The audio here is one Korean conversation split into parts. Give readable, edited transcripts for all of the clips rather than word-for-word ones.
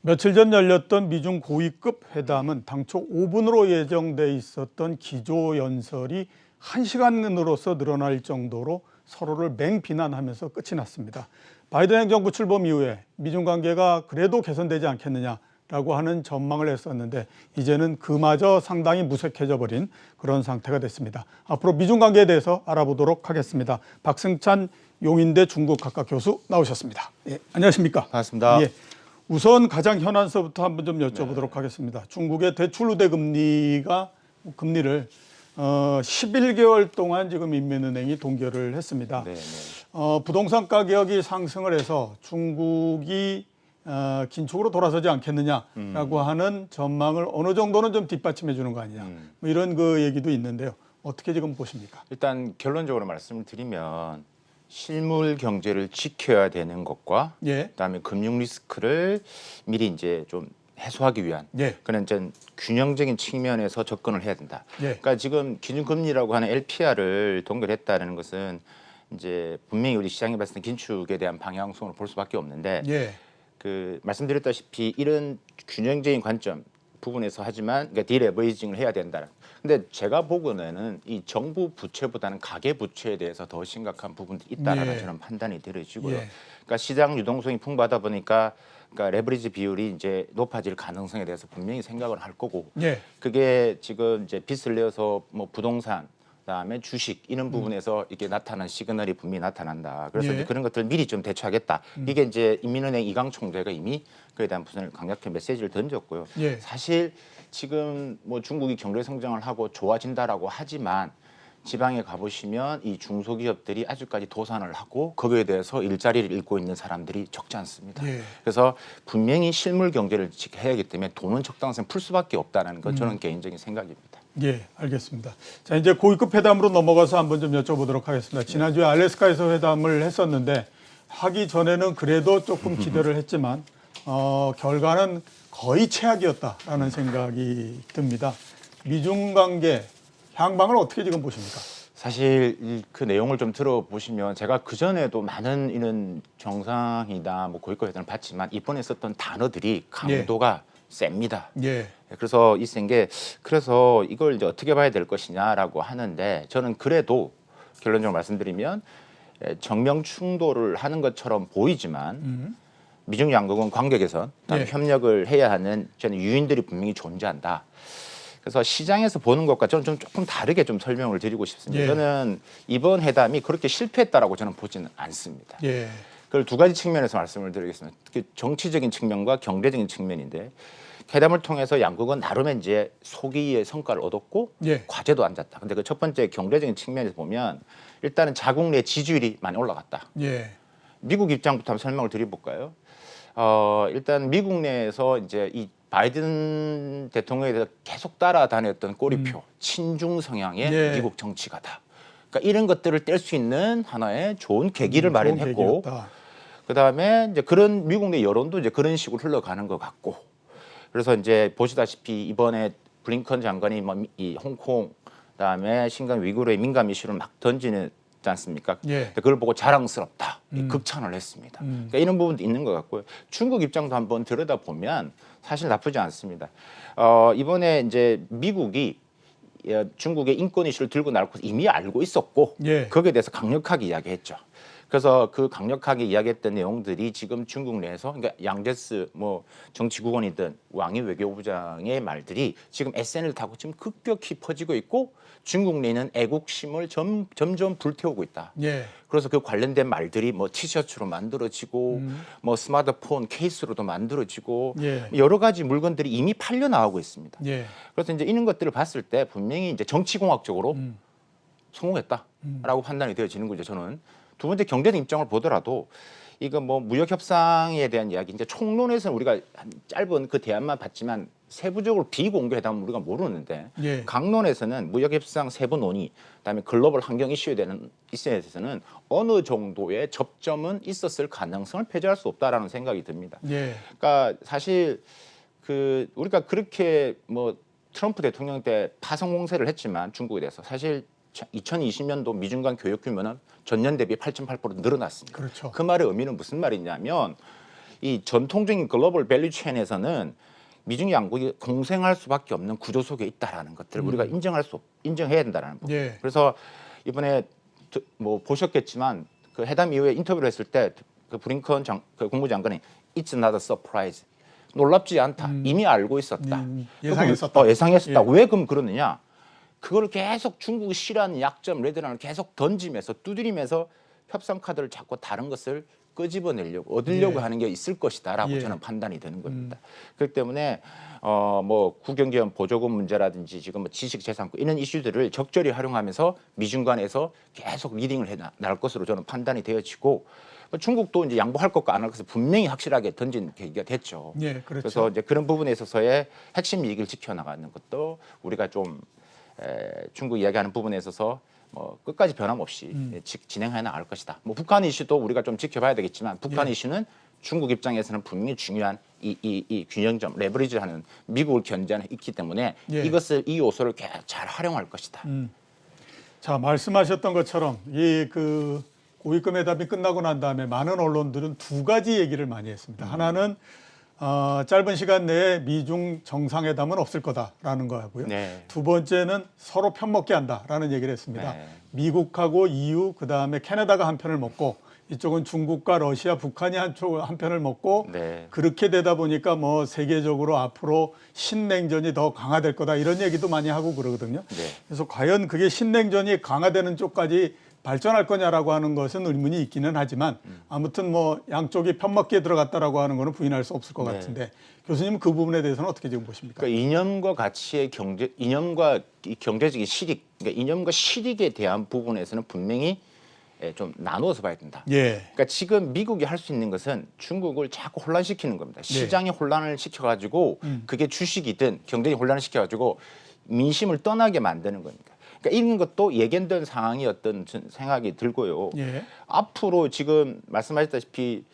며칠 전 열렸던 미중 고위급 회담은 당초 5분으로 예정돼 있었던 기조연설이 1시간으로서 늘어날 정도로 서로를 맹비난하면서 끝이 났습니다. 바이든 행정부 출범 이후에 미중 관계가 그래도 개선되지 않겠느냐라고 하는 전망을 했었는데 이제는 그마저 상당히 무색해져 버린 그런 상태가 됐습니다. 앞으로 미중 관계에 대해서 알아보도록 하겠습니다. 박승찬 용인대 중국학과 교수 나오셨습니다. 예, 안녕하십니까? 반갑습니다. 예. 우선 가장 현안서부터 한번 좀 여쭤보도록 하겠습니다. 중국의 대출 우대 금리를 11개월 동안 지금 인민은행이 동결을 했습니다. 부동산 가격이 상승을 해서 중국이 긴축으로 돌아서지 않겠느냐라고 하는 전망을 어느 정도는 좀 뒷받침해 주는 거 아니냐, 뭐 이런 그 얘기도 있는데요. 어떻게 지금 보십니까? 일단 결론적으로 말씀을 드리면 실물 경제를 지켜야 되는 것과 그다음에 금융 리스크를 미리 이제 좀 해소하기 위한 그런 이제 균형적인 측면에서 접근을 해야 된다. 그러니까 지금 기준금리라고 하는 LPR을 동결했다는 것은 이제 분명히 우리 시장에 봤을 때 긴축에 대한 방향성으로 볼 수밖에 없는데 그 말씀드렸다시피 이런 균형적인 관점 부분에서 하지만 그러니까 디레버리징을 해야 된다. 근데 제가 보기에는 이 정부 부채보다는 가계 부채에 대해서 더 심각한 부분이 있다라는 저는 판단이 들어지고요. 그러니까 시장 유동성이 풍부하다 보니까 그러니까 레버리지 비율이 이제 높아질 가능성에 대해서 분명히 생각을 할 거고 그게 지금 이제 빚을 내어서 뭐 부동산 그다음에 주식 이런 부분에서 이게 나타난 시그널이 분명히 나타난다. 그래서 이제 그런 것들을 미리 좀 대처하겠다. 이게 이제 인민은행 이강 총재가 이미 그에 대한 무슨 강력한 메시지를 던졌고요. 사실 지금 뭐 중국이 경제 성장을 하고 좋아진다라고 하지만 지방에 가보시면 이 중소기업들이 아직까지 도산을 하고 거기에 대해서 일자리를 잃고 있는 사람들이 적지 않습니다. 그래서 분명히 실물 경제를 지켜야 하기 때문에 돈은 적당성 풀 수밖에 없다는 건 저는 개인적인 생각입니다. 예, 알겠습니다. 자, 이제 고위급 회담으로 넘어가서 한번 좀 여쭤보도록 하겠습니다. 지난주에 알래스카에서 회담을 했었는데 하기 전에는 그래도 조금 기대를 했지만 결과는 거의 최악이었다라는 생각이 듭니다. 미중 관계 향방을 어떻게 지금 보십니까? 사실 그 내용을 좀 들어보시면 제가 그전에도 많은 이런 정상이나 뭐 고위급 회담을 봤지만 이번에 썼던 단어들이 강도가 셉니다. 그래서 이 센 게 그래서 이걸 이제 어떻게 봐야 될 것이냐라고 하는데 저는 그래도 결론적으로 말씀드리면 정면 충돌을 하는 것처럼 보이지만 미중 양국은 관계 개선, 협력을 해야 하는 저는 유인들이 분명히 존재한다. 그래서 시장에서 보는 것과 저는 좀 조금 다르게 좀 설명을 드리고 싶습니다. 저는 이번 회담이 그렇게 실패했다라고 저는 보지는 않습니다. 그걸 두 가지 측면에서 말씀을 드리겠습니다. 정치적인 측면과 경제적인 측면인데 회담을 통해서 양국은 나름의 이제 소기의 성과를 얻었고 과제도 앉았다. 근데 그 첫 번째 경제적인 측면에서 보면 일단은 자국 내 지지율이 많이 올라갔다. 미국 입장부터 한번 설명을 드려볼까요? 일단 미국 내에서 이제 이 바이든 대통령에 대해서 계속 따라다녔던 꼬리표, 친중 성향의 미국 정치가다. 그러니까 이런 것들을 뗄 수 있는 하나의 좋은 계기를 마련했고, 그 다음에 이제 그런 미국 내 여론도 이제 그런 식으로 흘러가는 것 같고, 그래서 이제 보시다시피 이번에 블링컨 장관이 뭐 이 홍콩, 그다음에 신疆 위구르의 민감 이슈를 막 던지는 지 않습니까? 그걸 보고 자랑스럽다, 극찬을 했습니다. 그러니까 이런 부분도 있는 것 같고요. 중국 입장도 한번 들여다보면 사실 나쁘지 않습니다. 이번에 이제 미국이 중국의 인권 이슈를 들고 나올 것을 이미 알고 있었고 거기에 대해서 강력하게 이야기했죠. 그래서 그 강력하게 이야기했던 내용들이 지금 중국 내에서 그러니까 양제스 뭐 정치국원이든 왕이 외교부장의 말들이 지금 SNS를 타고 지금 급격히 퍼지고 있고 중국 내는 애국심을 점점 불태우고 있다. 그래서 그 관련된 말들이 뭐 티셔츠로 만들어지고 뭐 스마트폰 케이스로도 만들어지고 여러 가지 물건들이 이미 팔려 나오고 있습니다. 그래서 이제 이런 것들을 봤을 때 분명히 이제 정치공학적으로 성공했다라고 판단이 되어지는 거죠. 저는. 두 번째 경제적 입장을 보더라도 이거 뭐 무역 협상에 대한 이야기 이제 총론에서는 우리가 짧은 그 대안만 봤지만 세부적으로 비공개 회담은 우리가 모르는데 강론에서는 무역 협상 세부 논의 그다음에 글로벌 환경 이슈에 대해서는 어느 정도의 접점은 있었을 가능성을 배제할 수 없다라는 생각이 듭니다. 그러니까 사실 그 우리가 그렇게 뭐 트럼프 대통령 때 파성 공세를 했지만 중국에 대해서 사실 2020년도 미중 간 교역 규모는 전년 대비 8.8% 늘어났습니다. 그 말의 의미는 무슨 말이냐면 이 전통적인 글로벌 밸류 체인에서는 미중 양국이 공생할 수밖에 없는 구조 속에 있다라는 것들을 우리가 인정해야 된다라는 부분. 예. 그래서 이번에 뭐 보셨겠지만 그 회담 이후에 인터뷰를 했을 때 그 브링컨 그 국무장관이 It's not a surprise. 놀랍지 않다. 이미 알고 있었다. 예상했었다. 예상했었다. 예. 왜 그럼 그러느냐? 그걸 계속 중국이 싫어하는 약점, 레드라인을 계속 던지면서 두드리면서 협상 카드를 자꾸 다른 것을 끄집어내려고 얻으려고 예. 하는 게 있을 것이다라고 예. 저는 판단이 되는 겁니다. 그렇기 때문에 뭐 국영기업 보조금 문제라든지 지금 뭐 지식재산권 이런 이슈들을 적절히 활용하면서 미중 간에서 계속 리딩을 해 나갈 것으로 저는 판단이 되어지고 중국도 이제 양보할 것과 안 할 것을 분명히 확실하게 던진 계기가 됐죠. 예, 그렇죠. 그래서 이제 그런 부분에 있어서의 핵심 이익을 지켜나가는 것도 우리가 좀 중국 이야기하는 부분에 있어서 뭐 끝까지 변함없이 진행해 나갈 것이다. 뭐 북한 이슈도 우리가 좀 지켜봐야 되겠지만 북한 예. 이슈는 중국 입장에서는 분명히 중요한 이 균형점, 레버리지하는 미국을 견제하는 있기 때문에 예. 이 요소를 잘 활용할 것이다. 자, 말씀하셨던 것처럼 이 그 고위급 회담이 끝나고 난 다음에 많은 언론들은 두 가지 얘기를 많이 했습니다. 하나는 짧은 시간 내에 미중 정상회담은 없을 거다라는 거하고요. 네. 두 번째는 서로 편먹게 한다라는 얘기를 했습니다. 네. 미국하고 EU 그다음에 캐나다가 한 편을 먹고 이쪽은 중국과 러시아, 북한이 한 편을 먹고 네. 그렇게 되다 보니까 뭐 세계적으로 앞으로 신냉전이 더 강화될 거다 이런 얘기도 많이 하고 그러거든요. 네. 그래서 과연 그게 신냉전이 강화되는 쪽까지 발전할 거냐라고 하는 것은 의문이 있기는 하지만 아무튼 뭐 양쪽이 편먹기에 들어갔다라고 하는 거는 부인할 수 없을 것 네. 같은데 교수님은 그 부분에 대해서는 어떻게 지금 보십니까? 그러니까 이념과 가치의 이념과 이 경제적인 실익, 그러니까 이념과 실익에 대한 부분에서는 분명히 좀 나누어서 봐야 된다. 예. 그러니까 지금 미국이 할 수 있는 것은 중국을 자꾸 혼란시키는 겁니다. 시장에 혼란을 시켜가지고 그게 주식이든 경제에 혼란을 시켜가지고 민심을 떠나게 만드는 겁니다. 그러니까 이런 것도 예견된 상황이었던 생각이 들고요. 예. 앞으로 지금 말씀하셨다시피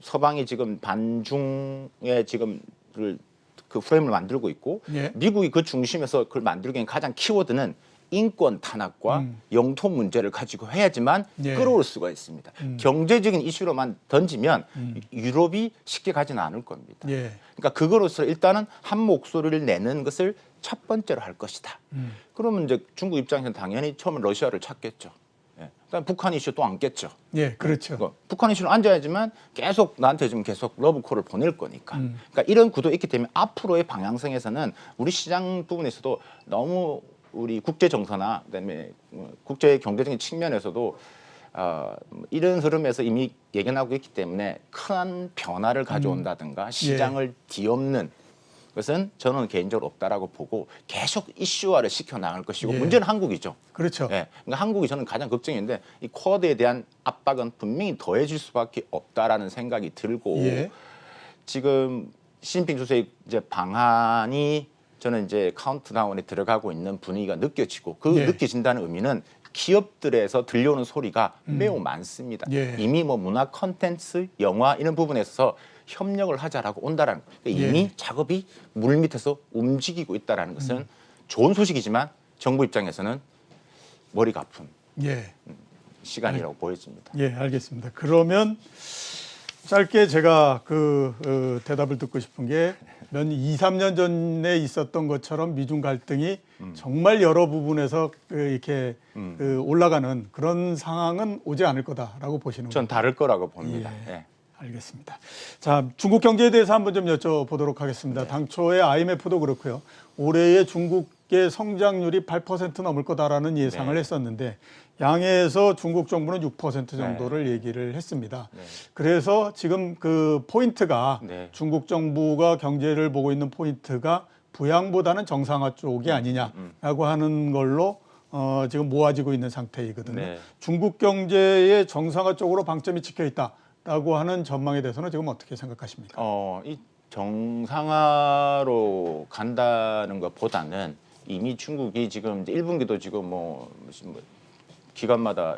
서방이 지금 반중의 지금 그 프레임을 만들고 있고 예. 미국이 그 중심에서 그걸 만들기 위한 가장 키워드는 인권 탄압과 영토 문제를 가지고 해야지만 예. 끌어올 수가 있습니다. 경제적인 이슈로만 던지면 유럽이 쉽게 가지는 않을 겁니다. 예. 그러니까 그거로서 일단은 한 목소리를 내는 것을 첫 번째로 할 것이다. 그러면 이제 중국 입장에서는 당연히 처음에 러시아를 찾겠죠. 예. 그다음 북한 이슈 또 안겠죠. 예, 그렇죠. 그러니까 북한 이슈는 앉아야지만 계속 나한테 지금 계속 러브콜을 보낼 거니까. 그러니까 이런 구도가 있기 때문에 앞으로의 방향성에서는 우리 시장 부분에서도 너무 우리 국제 정서나 그다음에 국제 경제적인 측면에서도 이런 흐름에서 이미 예견하고 있기 때문에 큰 변화를 가져온다든가 시장을 뒤엎는 것은 저는 개인적으로 없다라고 보고 계속 이슈화를 시켜 나갈 것이고 예. 문제는 한국이죠. 그렇죠. 예. 그러니까 한국이 저는 가장 걱정인데 이 쿼드에 대한 압박은 분명히 더해질 수밖에 없다라는 생각이 들고 예. 지금 시진핑 주석의 이제 방한이 저는 이제 카운트다운에 들어가고 있는 분위기가 느껴지고 그 예. 느껴진다는 의미는 기업들에서 들려오는 소리가 매우 많습니다. 예. 이미 뭐 문화 콘텐츠, 영화 이런 부분에서 협력을 하자라고 온다라는 거예요. 그러니까 이미 예. 작업이 물 밑에서 움직이고 있다라는 것은 좋은 소식이지만 정부 입장에서는 머리가 아픈 예. 시간이라고 보여집니다. 예, 알겠습니다. 그러면 짧게 제가 대답을 듣고 싶은 게 2, 3년 전에 있었던 것처럼 미중 갈등이 정말 여러 부분에서 이렇게 올라가는 그런 상황은 오지 않을 거다라고 보시는 거죠? 전 다를 거라고 봅니다. 예. 예. 알겠습니다. 자, 중국 경제에 대해서 한번 좀 여쭤보도록 하겠습니다. 당초에 IMF도 그렇고요. 올해의 중국의 성장률이 8% 넘을 거다라는 예상을 네. 했었는데 양해에서 중국 정부는 6% 정도를 얘기를 했습니다. 네. 그래서 지금 그 포인트가 네. 중국 정부가 경제를 보고 있는 포인트가 부양보다는 정상화 쪽이 아니냐라고 하는 걸로 지금 모아지고 있는 상태이거든요. 네. 중국 경제의 정상화 쪽으로 방점이 찍혀 있다라고 하는 전망에 대해서는 지금 어떻게 생각하십니까? 이 정상화로 간다는 것보다는 이미 중국이 지금 이제 1분기도 지금 뭐 기관마다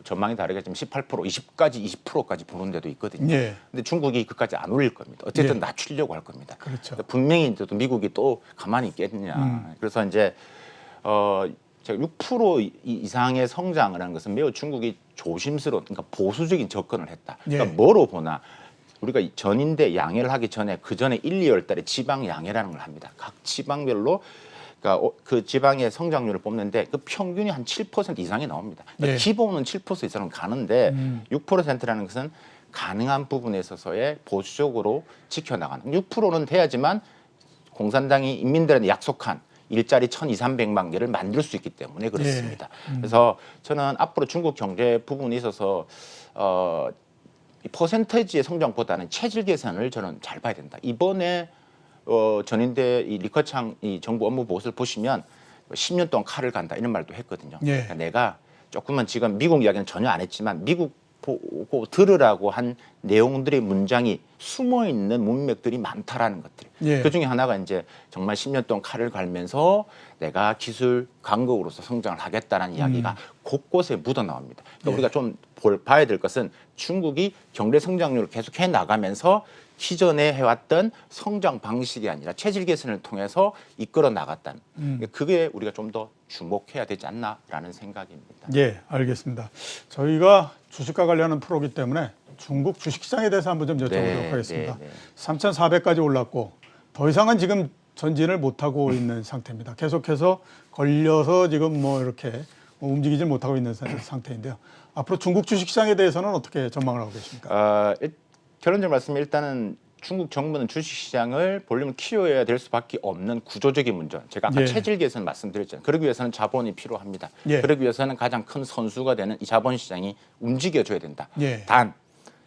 전망이 다르겠지만 18%, 20까지 20%까지 보는 데도 있거든요. 예. 근데 중국이 그까지 안 올릴 겁니다. 어쨌든 예. 낮추려고 할 겁니다. 그렇죠. 분명히 또 미국이 또 가만히 있겠느냐. 그래서 이제 제가 6% 이상의 성장을 하는 것은 매우 중국이 조심스러운, 그러니까 보수적인 접근을 했다. 그러니까 예. 뭐로 보나 우리가 전인대 양해를 하기 전에 그 전에 1, 2월 달에 지방 양해라는 걸 합니다. 각 지방별로 그러니까 그 지방의 성장률을 뽑는데 그 평균이 한 7% 이상이 나옵니다. 그러니까 네. 기본은 7% 이상은 가는데 6%라는 것은 가능한 부분에 있어서의 보수적으로 지켜나가는 6%는 돼야지만 공산당이 인민들한테 약속한 일자리 1,200~1,300만 개를 만들 수 있기 때문에 그렇습니다. 그래서 저는 앞으로 중국 경제 부분에 있어서 이 퍼센테이지의 성장보다는 체질 개선을 저는 잘 봐야 된다. 이번에 전인대 이 리커창 이 정부 업무 보고서를 보시면 10년 동안 칼을 간다 이런 말도 했거든요. 예. 그러니까 내가 조금만 지금 미국 이야기는 전혀 안 했지만 미국 보고 들으라고 한 내용들의 문장이 숨어 있는 문맥들이 많다라는 것들. 예. 그 중에 하나가 이제 정말 10년 동안 칼을 갈면서 내가 기술 강국으로서 성장을 하겠다는 이야기가 곳곳에 묻어 나옵니다. 그러니까 우리가 좀 봐야 될 것은 중국이 경제 성장률을 계속 해 나가면서 기존에 해왔던 성장 방식이 아니라 체질 개선을 통해서 이끌어 나갔다는 그게 우리가 좀 더 주목해야 되지 않나라는 생각입니다. 예, 알겠습니다. 저희가 주식과 관련한 프로기 때문에 중국 주식시장에 대해서 한번 좀 여쭤보도록 하겠습니다. 3,400까지 올랐고 더 이상은 지금 전진을 못하고 있는 상태입니다. 계속해서 걸려서 지금 뭐 이렇게 움직이질 못하고 있는 상태인데요. 앞으로 중국 주식시장에 대해서는 어떻게 전망을 하고 계십니까? 결론적으로 말씀드리면 일단은 중국 정부는 주식시장을 볼륨을 키워야 될 수밖에 없는 구조적인 문제. 제가 아까 예. 체질 개선 말씀드렸잖아요. 그러기 위해서는 자본이 필요합니다. 예. 그러기 위해서는 가장 큰 선수가 되는 이 자본시장이 움직여줘야 된다. 예. 단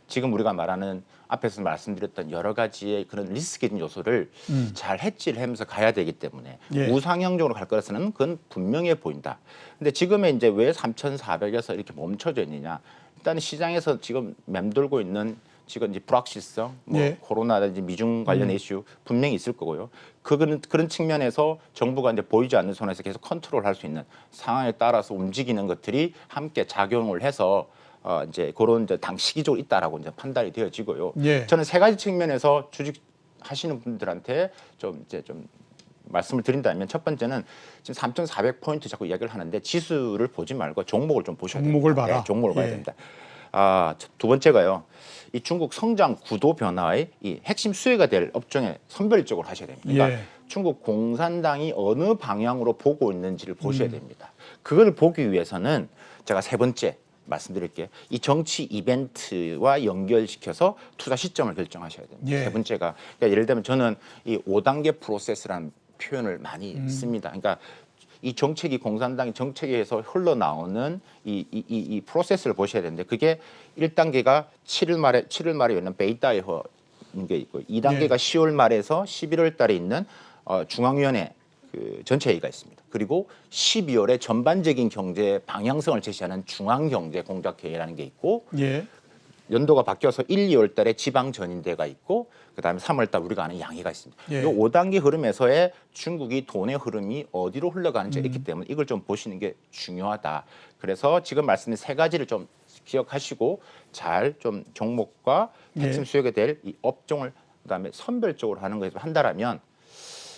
지금 우리가 말하는 앞에서 말씀드렸던 여러 가지의 그런 리스크적인 요소를 잘 해치하면서 가야 되기 때문에 예. 우상향적으로 갈 것은 그건 분명해 보인다. 근데 지금의 이제 왜 3,400에서 이렇게 멈춰져 있느냐? 일단 시장에서 지금 맴돌고 있는 지금 이제 불확실성, 뭐 예. 코로나든지 미중 관련 이슈 분명히 있을 거고요. 그런 측면에서 정부가 이제 보이지 않는 손에서 계속 컨트롤할 수 있는 상황에 따라서 움직이는 것들이 함께 작용을 해서 이제 그런 이제 당 시기적으로 있다라고 이제 판단이 되어지고요. 예. 저는 세 가지 측면에서 주식 하시는 분들한테 좀 말씀을 드린다면 첫 번째는 지금 3,400포인트 자꾸 이야기를 하는데 지수를 보지 말고 종목을 좀 보셔야 됩니다. 종목을 봐라. 네, 종목을 봐야 예. 됩니다. 두 번째가요. 이 중국 성장 구도 변화의 이 핵심 수혜가 될 업종에 선별적으로 하셔야 됩니다. 그러니까 예. 중국 공산당이 어느 방향으로 보고 있는지를 보셔야 됩니다. 그걸 보기 위해서는 제가 세 번째 말씀드릴게요. 이 정치 이벤트와 연결시켜서 투자 시점을 결정하셔야 됩니다. 예. 세 번째가 그러니까 예를 들면 저는 이 5단계 프로세스라는 표현을 많이 씁니다. 그러니까 이 정책이 공산당이 정책에서 흘러나오는 이 프로세스를 보셔야 되는데 그게 1단계가 7월 말에 있는 베이다이허 게 있고 2단계가 예. 10월 말에서 11월 달에 있는 중앙위원회 그 전체회의가 있습니다. 그리고 12월에 전반적인 경제 방향성을 제시하는 중앙경제공작회의라는 게 있고 예. 연도가 바뀌어서 1, 2월 달에 지방 전인대가 있고 그다음에 3월 달 우리가 아는 양해가 있습니다. 예. 이 5단계 흐름에서의 중국이 돈의 흐름이 어디로 흘러가는지가 있기 때문에 이걸 좀 보시는 게 중요하다. 그래서 지금 말씀드린 세 가지를 좀 기억하시고 잘 좀 종목과 핵심 수혜가 될 이 업종을 그다음에 선별적으로 하는 것을 한다라면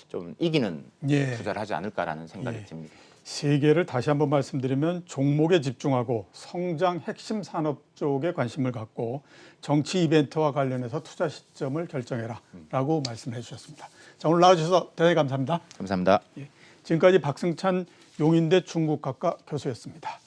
좀 이기는 예. 투자를 하지 않을까라는 생각이 듭니다. 세 개를 다시 한번 말씀드리면 종목에 집중하고 성장 핵심 산업 쪽에 관심을 갖고 정치 이벤트와 관련해서 투자 시점을 결정해라라고 말씀해 주셨습니다. 자, 오늘 나와주셔서 대단히 감사합니다. 감사합니다. 지금까지 박승찬 용인대 중국학과 교수였습니다.